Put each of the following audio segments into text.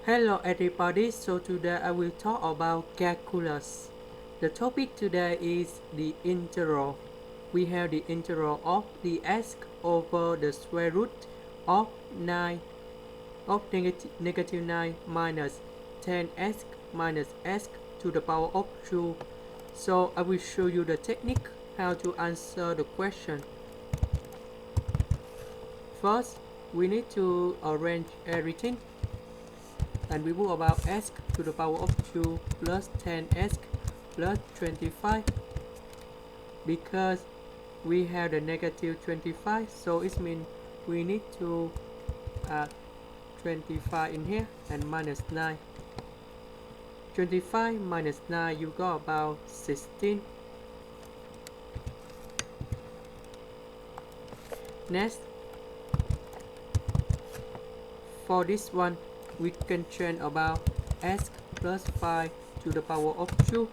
Hello everybody, so today I will talk about calculus. The topic today is the integral. We have the integral of the x over the square root of 9 of negative 9 minus 10x minus x to the power of 2. So I will show you the technique how to answer the question. First, we need to arrange everything. And we move about x to the power of 2 plus 10x plus 25 because we have the negative 25, so it means we need to add 25 in here and minus 9. 25 minus 9, you got about 16. Next, for this one, we can change about x plus 5 to the power of 2.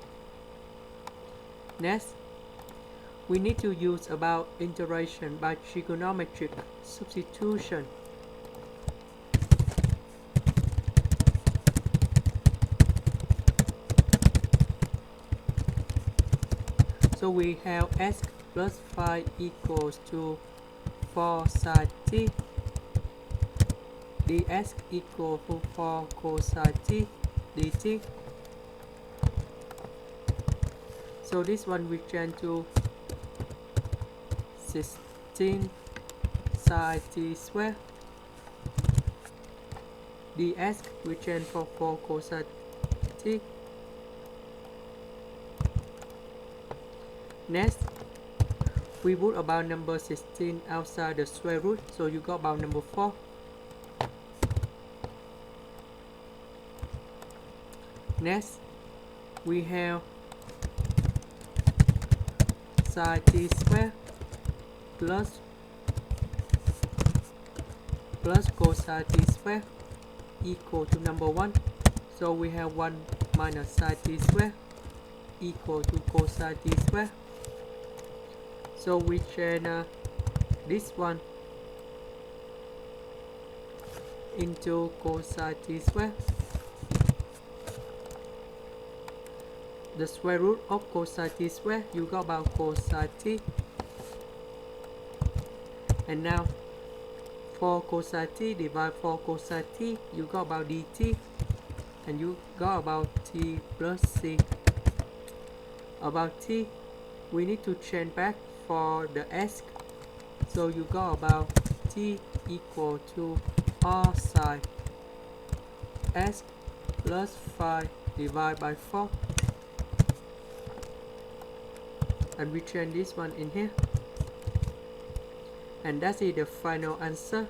Next, we need to use about integration by trigonometric substitution. So we have x plus 5 equals to 4 sine t dx equal to 4 cosine t dt. So this one we change to 16 sine t square dx we change for 4 cosine t. Next, we put about number 16 outside the square root, so you got about number 4. Next, we have sine t square plus cosine t square equal to number 1. So we have 1 minus sine t square equal to cosine t square. So we change this one into cosine t square. The square root of cosine t square, you got about cosine t. And now for cosine t divide for cosine t, you got about dt. And you got about t plus c. About t, we need to change back for the x. So you got about t equal to r sine x plus 5 divided by 4. And we change this one in here. And that is the final answer.